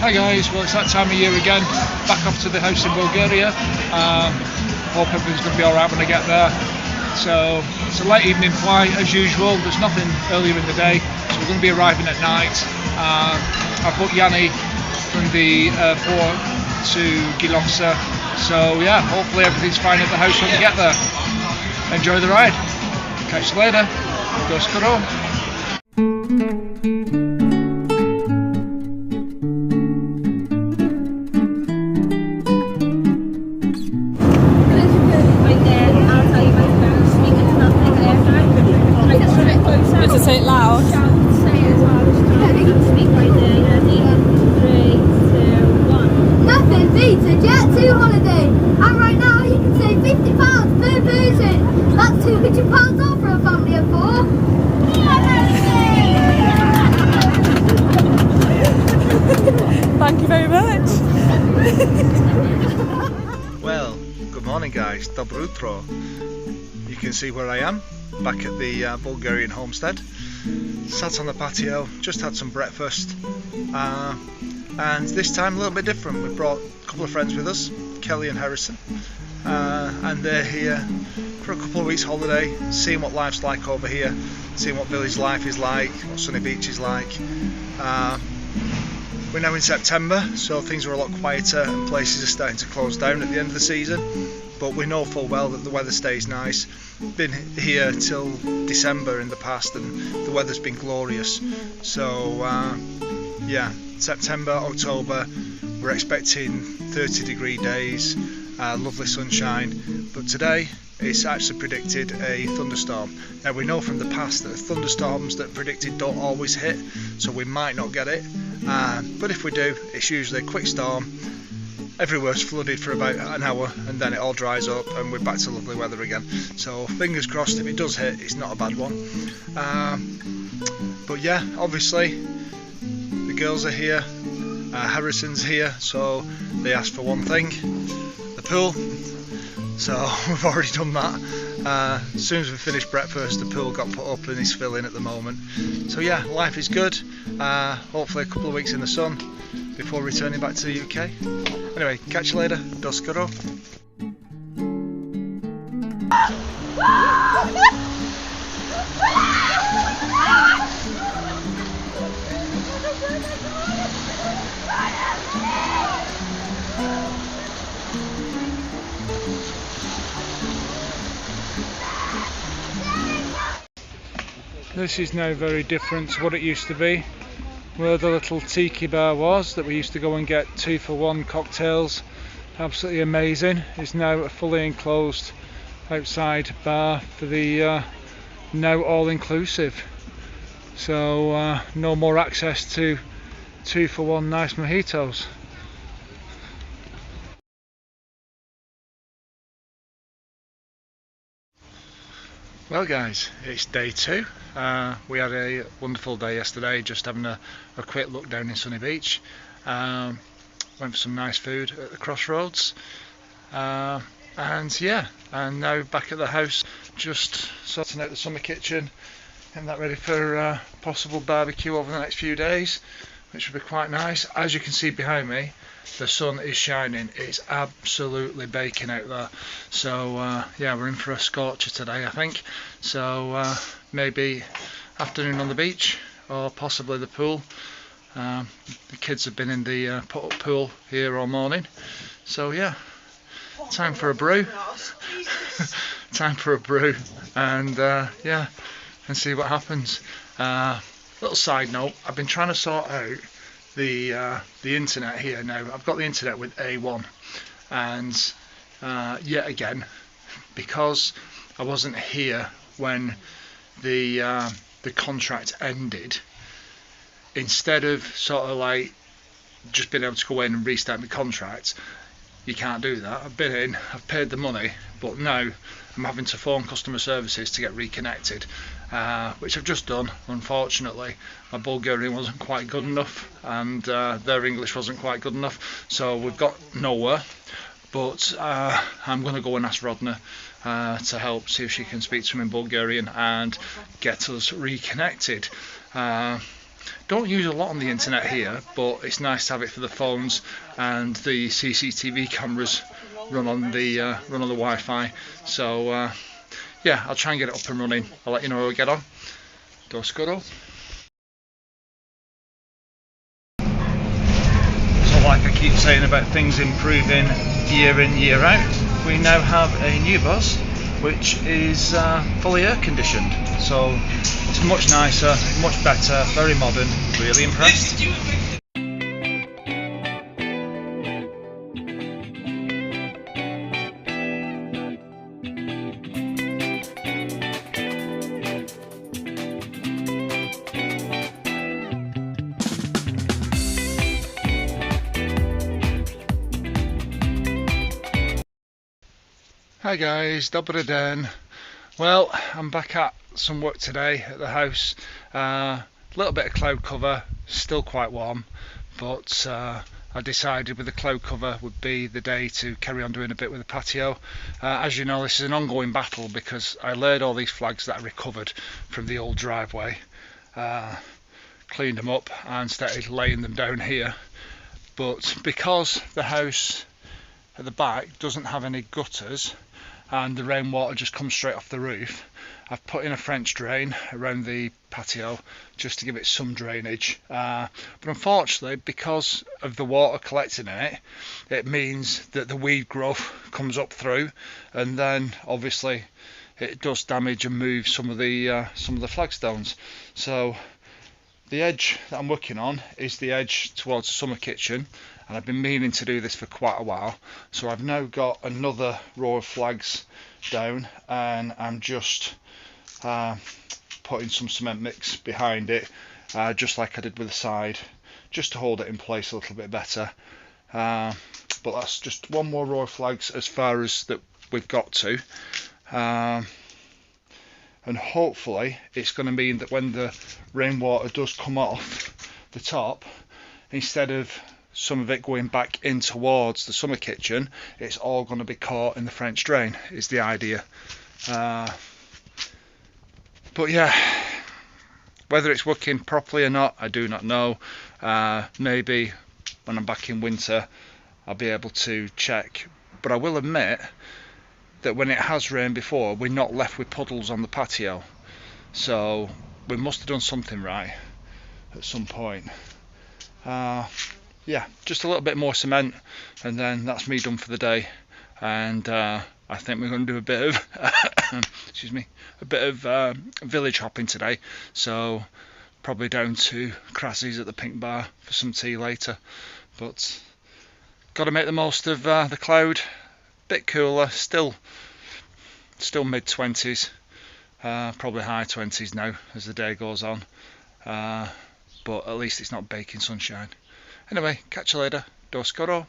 Hi guys, well it's that time of year again, back off to the house in Bulgaria. Hope everything's going to be alright when I get there. So it's a late evening flight as usual, there's nothing earlier in the day, so we're going to be arriving at night. I've booked Yanni from the airport to Giloxa, so yeah, hopefully everything's fine at the house when we get there. Enjoy the ride, catch you later, go skoro. To say it loud. Say it as loud as you can. Speak right there. Ready? 3, 2, 1. Nothing beats a Jet 2 holiday. And right now you can save £50 per person. That's £200 off for a family of 4. Thank you very much. Well, good morning guys, dobro utro. You can see where I am, back at the Bulgarian homestead. Sat on the patio, just had some breakfast, and this time a little bit different. We brought a couple of friends with us, Kelly and Harrison, and they're here for a couple of weeks holiday, seeing what life's like over here, seeing what village life is like, what Sunny Beach is like. We're now in September, so things are a lot quieter and places are starting to close down at the end of the season, but we know full well that the weather stays nice. Been here till December in the past and the weather's been glorious, so yeah, September, October we're expecting 30-degree days, lovely sunshine, but today it's actually predicted a thunderstorm. Now we know from the past that thunderstorms that are predicted don't always hit, so we might not get it, but if we do, it's usually a quick storm. Everywhere's flooded for about an hour and then it all dries up and we're back to lovely weather again. So fingers crossed, if it does hit, it's not a bad one. But yeah, obviously the girls are here, Harrison's here, so they asked for one thing, the pool. So we've already done that. As soon as we finished breakfast, the pool got put up and is filling at the moment. So yeah, life is good. Hopefully a couple of weeks in the sun before returning back to the UK. Anyway, catch you later. Do skoro. This is now very different to what it used to be. Where the little tiki bar was that we used to go and get 2-for-1 cocktails, absolutely amazing, is now a fully enclosed outside bar for the now all-inclusive. So no more access to 2-for-1 nice mojitos. Well guys, it's day 2. We had a wonderful day yesterday, just having a quick look down in Sunny Beach. Went for some nice food at the crossroads. And yeah, and now back at the house, just sorting out the summer kitchen, getting that ready for possible barbecue over the next few days, which would be quite nice. As you can see behind me, the sun is shining, it's absolutely baking out there, so yeah, we're in for a scorcher today I think, so maybe afternoon on the beach or possibly the pool. The kids have been in the put-up pool here all morning, so yeah, time for a brew. Time for a brew, and yeah, and see what happens. Little side note, I've been trying to sort out the internet here now. I've got the internet with A1, and yet again, because I wasn't here when the contract ended, instead of sort of like just being able to go in and restart my contract, you can't do that. I've been in, I've paid the money, but now I'm having to phone customer services to get reconnected, which I've just done. Unfortunately, my Bulgarian wasn't quite good enough and their English wasn't quite good enough, so we've got nowhere. But I'm going to go and ask Rodna to help, see if she can speak to him in Bulgarian and get us reconnected. Don't use a lot on the internet here, but it's nice to have it for the phones, and the CCTV cameras run on the Wi-Fi. So yeah, I'll try and get it up and running. I'll let you know how we get on. Do scuttle. So like I keep saying about things improving year in, year out, we now have a new bus which is fully air conditioned. So it's much nicer, much better, very modern, really impressed. Hi guys, dobry den. Well, I'm back at some work today at the house. A little bit of cloud cover, still quite warm, but I decided with the cloud cover would be the day to carry on doing a bit with the patio. As you know, this is an ongoing battle because I laid all these flags that I recovered from the old driveway, cleaned them up and started laying them down here. But because the house at the back doesn't have any gutters and the rainwater just comes straight off the roof, I've put in a French drain around the patio just to give it some drainage. But unfortunately, because of the water collecting in it, it means that the weed growth comes up through, and then obviously it does damage and move some of the flagstones. So the edge that I'm working on is the edge towards the summer kitchen, and I've been meaning to do this for quite a while. So I've now got another row of flags down, and I'm just putting some cement mix behind it, just like I did with the side, just to hold it in place a little bit better. But that's just one more row of flags as far as that we've got to. And hopefully it's going to mean that when the rainwater does come off the top, instead of some of it going back in towards the summer kitchen, it's all going to be caught in the French drain, is the idea. But yeah, whether it's working properly or not, I do not know. Maybe when I'm back in winter I'll be able to check, but I will admit that when it has rained before, we're not left with puddles on the patio, so we must have done something right at some point. Yeah, just a little bit more cement, and then that's me done for the day. And I think we're going to do a bit of excuse me, a bit of village hopping today, so probably down to Crassie's at the Pink Bar for some tea later. But got to make the most of the cloud. Bit cooler, still mid-20s, probably high 20s now as the day goes on, but at least it's not baking sunshine. Anyway, catch you later. Do scoro.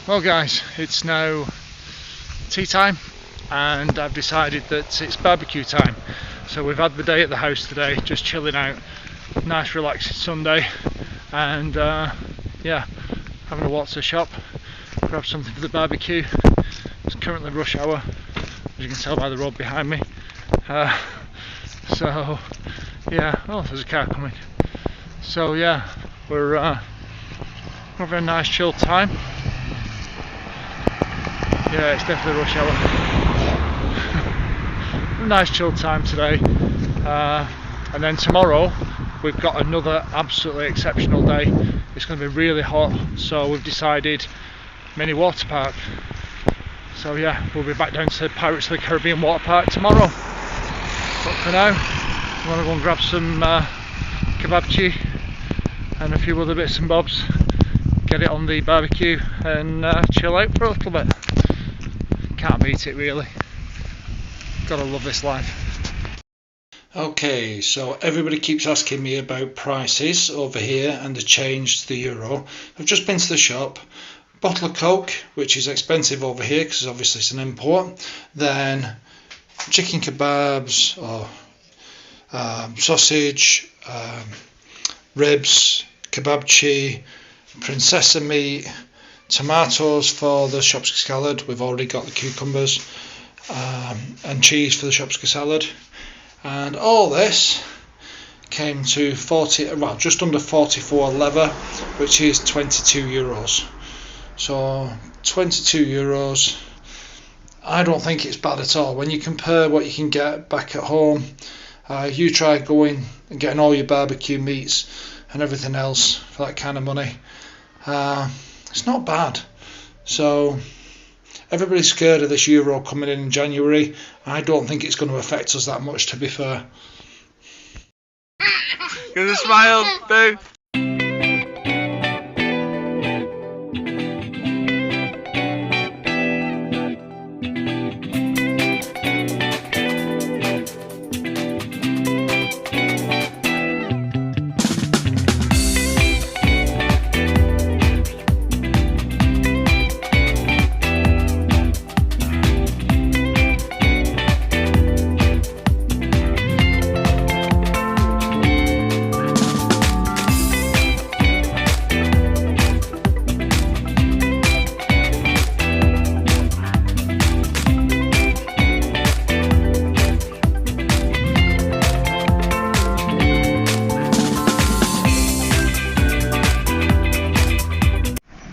Well guys, it's now tea time, and I've decided that it's barbecue time. So we've had the day at the house today, just chilling out, nice relaxing Sunday, and yeah, having a walk to the shop, grab something for the barbecue. It's currently rush hour, as you can tell by the road behind me. So yeah, oh, there's a car coming. So yeah, we're having a nice chill time. Yeah, it's definitely rush hour. Nice chill time today, and then tomorrow we've got another absolutely exceptional day. It's going to be really hot, so we've decided mini water park. So yeah, we'll be back down to Pirates of the Caribbean water park tomorrow. But for now, I'm going to go and grab some kebabchi and a few other bits and bobs, get it on the barbecue and chill out for a little bit. Can't beat it really. Gotta love this life. Okay, so everybody keeps asking me about prices over here and the change to the euro. I've just been to the shop. Bottle of Coke, which is expensive over here because obviously it's an import. Then chicken kebabs or sausage, ribs, kebabchi, princessa meat, tomatoes for the shopska salad. We've already got the cucumbers, and cheese for the shopska salad. And all this came to just under 44 leather, which is €22. So €22, I don't think it's bad at all when you compare what you can get back at home. You try going and getting all your barbecue meats and everything else for that kind of money. It's not bad. So everybody's scared of this euro coming in January. I don't think it's going to affect us that much, to be fair. Give us a smile, boo.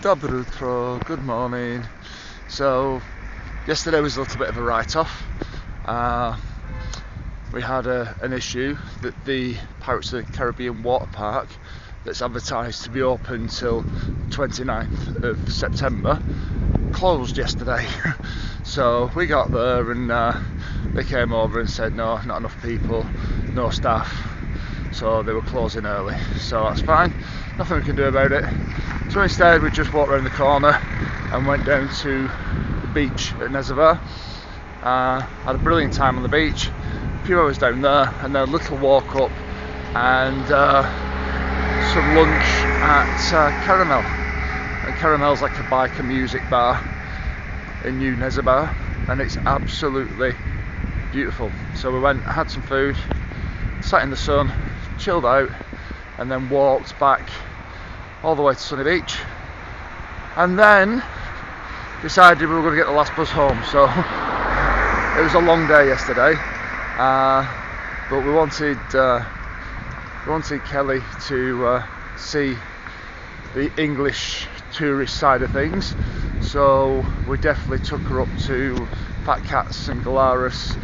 Dobre utro, good morning. So yesterday was a little bit of a write-off. We had an issue that the Pirates of the Caribbean water park, that's advertised to be open till 29th of September, closed yesterday. So we got there and they came over and said no, not enough people, no staff, so they were closing early. So that's fine, nothing we can do about it. So instead we just walked around the corner and went down to the beach at Nezava. Had a brilliant time on the beach, a few hours down there, and then a little walk up and some lunch at Caramel. And Caramel's like a bike and music bar in New Nezava, and it's absolutely beautiful. So we went, had some food, sat in the sun, chilled out, and then walked back all the way to Sunny Beach, and then decided we were going to get the last bus home. So it was a long day yesterday, but we wanted Kelly to see the English tourist side of things, so we definitely took her up to Fat Cats and Galaris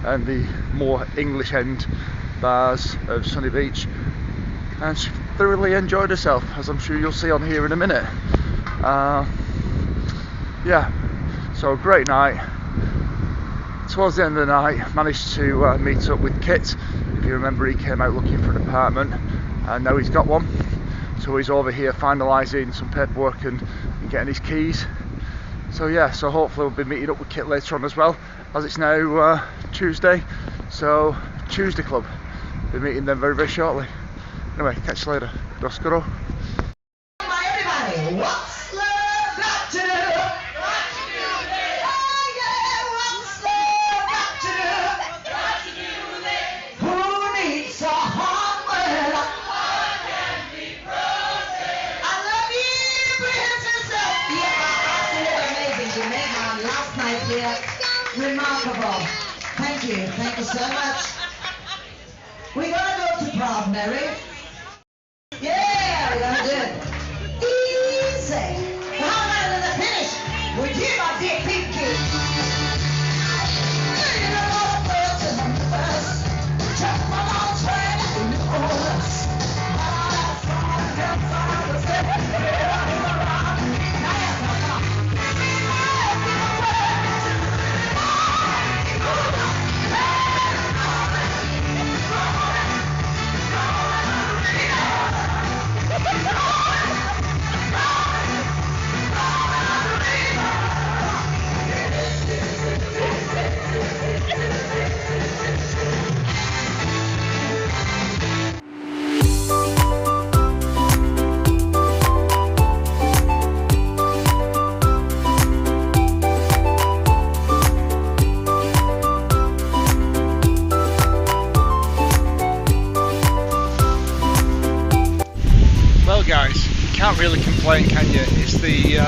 and the more English end bars of Sunny Beach, and she thoroughly enjoyed herself, as I'm sure you'll see on here in a minute. Yeah, so a great night. Towards the end of the night, managed to meet up with Kit. If you remember, he came out looking for an apartment, and now he's got one. So he's over here finalising some paperwork and getting his keys. So yeah, so hopefully we'll be meeting up with Kit later on as well, as it's now Tuesday. So Tuesday Club, be meeting them very, very shortly. Anyway, catch you later. Doskoro. Everybody, what's love got to do? Got to do with it. Oh yeah, what's love got to do? Got to do with it. Who needs a hard word? One can be frozen. I love you, princess. Yeah, absolutely amazing. You made my last night here remarkable. Thank you so much. We're gonna go to prom, Mary. Yeah, we're gonna do it. Easy. How about to the finish? Would you my dear big kid? You know what the first and the first. Jump on our train in the chorus. Guys, you can't really complain, can you? It's the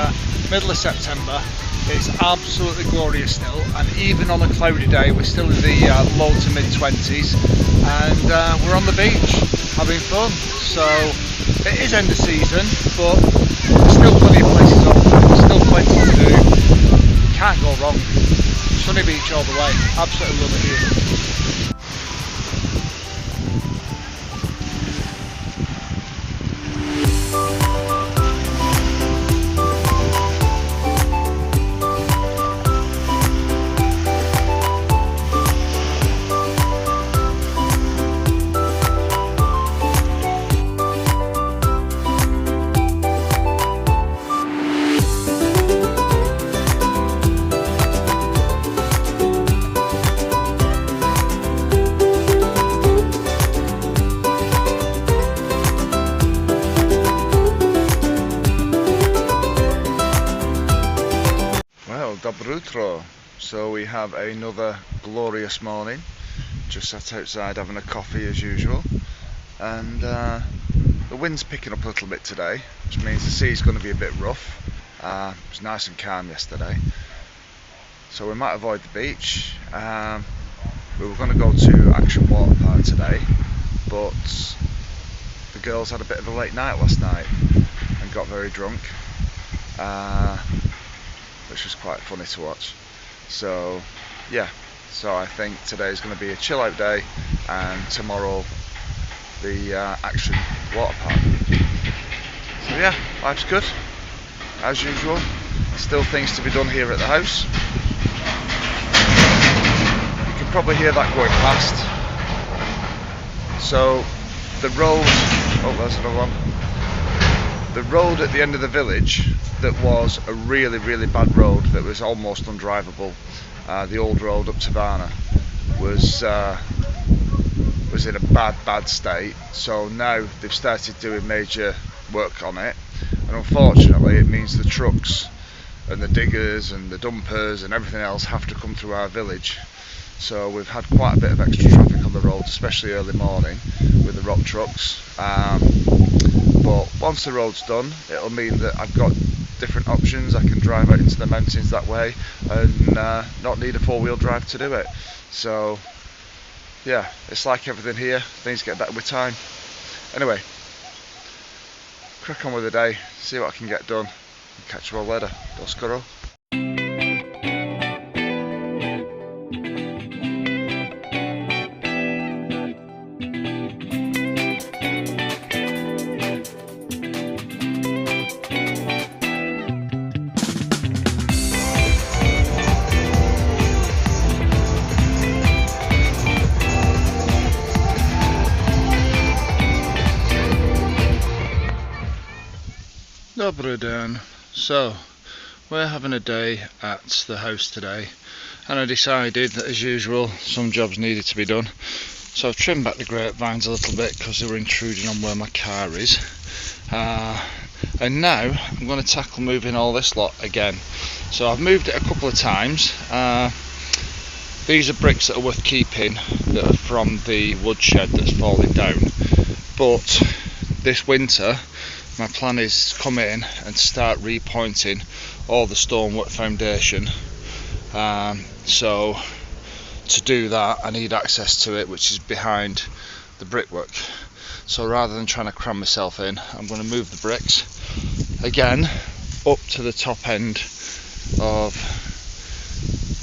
middle of September, it's absolutely glorious still, and even on a cloudy day we're still in the low to mid 20s, and we're on the beach. having fun. So it is end of season, but there's still plenty of places open, still plenty to do. Can't go wrong. Sunny Beach all the way. Absolutely love it here. Dobro jutro. So we have another glorious morning. Just sat outside having a coffee as usual, and the wind's picking up a little bit today, which means the sea's going to be a bit rough. It was nice and calm yesterday, so we might avoid the beach. We were going to go to Action Water Park today, but the girls had a bit of a late night last night and got very drunk, which was quite funny to watch. So yeah, so I think today's going to be a chill out day, and tomorrow the Action Water Park. So yeah, life's good as usual. Still things to be done here at the house. You can probably hear that going past. So the road, oh there's another one. The road at the end of the village that was a really, really bad road that was almost undrivable, the old road up to Varna, was in a bad state. So now they've started doing major work on it, and unfortunately it means the trucks and the diggers and the dumpers and everything else have to come through our village. So we've had quite a bit of extra traffic on the road, especially early morning with the rock trucks. But once the road's done, it'll mean that I've got different options. I can drive out into the mountains that way and not need a four-wheel drive to do it. So yeah, it's like everything here, things get better with time. Anyway, crack on with the day, see what I can get done, and catch you all later. Do skoro. Dobro dan. So we're having a day at the house today, and I decided that as usual some jobs needed to be done, so I've trimmed back the grapevines a little bit because they were intruding on where my car is, and now I'm going to tackle moving all this lot again. So I've moved it a couple of times. These are bricks that are worth keeping, that are from the woodshed that's falling down, but this winter my plan is to come in and start repointing all the stonework foundation. So to do that I need access to it, which is behind the brickwork. So rather than trying to cram myself in, I'm going to move the bricks again up to the top end of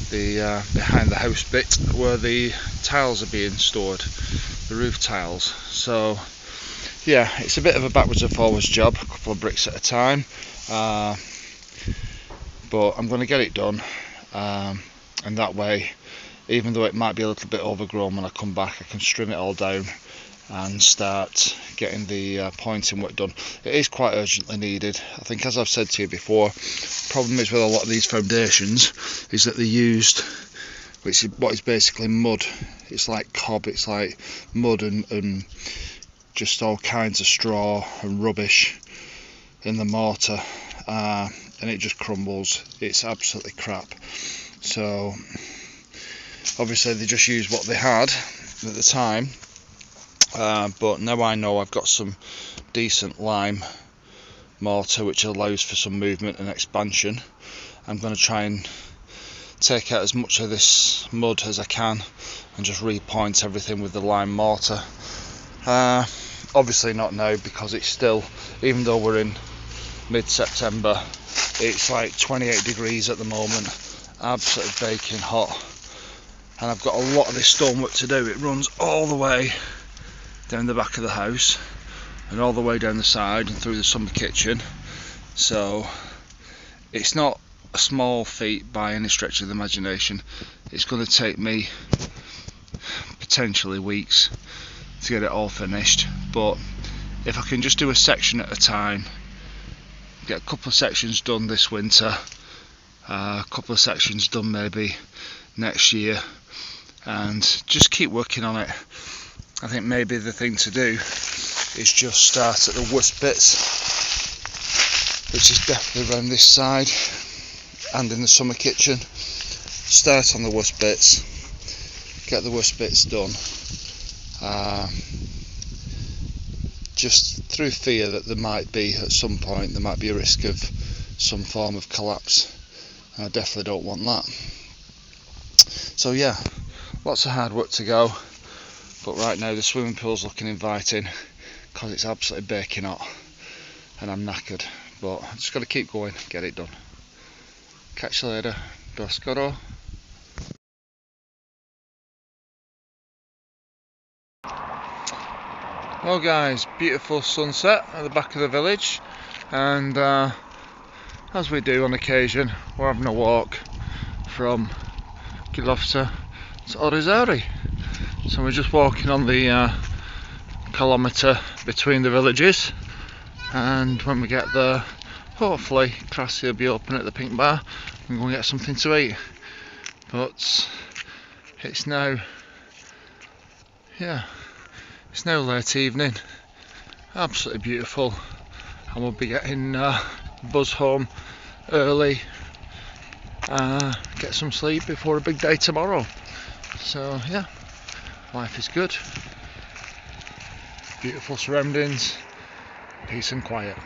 the behind the house bit where the tiles are being stored, the roof tiles. So yeah, it's a bit of a backwards and forwards job, a couple of bricks at a time, but I'm going to get it done, and that way, even though it might be a little bit overgrown when I come back, I can trim it all down and start getting the pointing work done. It is quite urgently needed. I think, as I've said to you before, the problem is with a lot of these foundations is that they're used, which is what is basically mud. It's like cob, it's like mud and just all kinds of straw and rubbish in the mortar, and it just crumbles. It's absolutely crap. So obviously they just used what they had at the time, but now I know I've got some decent lime mortar which allows for some movement and expansion. I'm going to try and take out as much of this mud as I can and just repoint everything with the lime mortar. Obviously not now, because it's still, even though we're in mid-September, it's like 28 degrees at the moment, absolutely baking hot, and I've got a lot of this stonework to do. It runs all the way down the back of the house and all the way down the side and through the summer kitchen, so it's not a small feat by any stretch of the imagination. It's going to take me potentially weeks to get it all finished, but if I can just do a section at a time, get a couple of sections done this winter, a couple of sections done maybe next year, and just keep working on it. I think maybe the thing to do is just start at the worst bits, which is definitely around this side and in the summer kitchen. Start on the worst bits, get the worst bits done, just through fear that there might be, at some point, there might be a risk of some form of collapse. I definitely don't want that. So yeah, lots of hard work to go, but right now the swimming pool's looking inviting because it's absolutely baking hot and I'm knackered, but I've just got to keep going, get it done. Catch you later. Do skoro. Well guys, beautiful sunset at the back of the village, and as we do on occasion, we're having a walk from Gilovsa to Orizari. So we're just walking on the kilometre between the villages, and when we get there, hopefully Krasi will be open at the Pink Bar and go and get something to eat. But it's now, it's now late evening, absolutely beautiful, and we'll be getting buzz home early, get some sleep before a big day tomorrow. So yeah, life is good, beautiful surroundings, peace and quiet.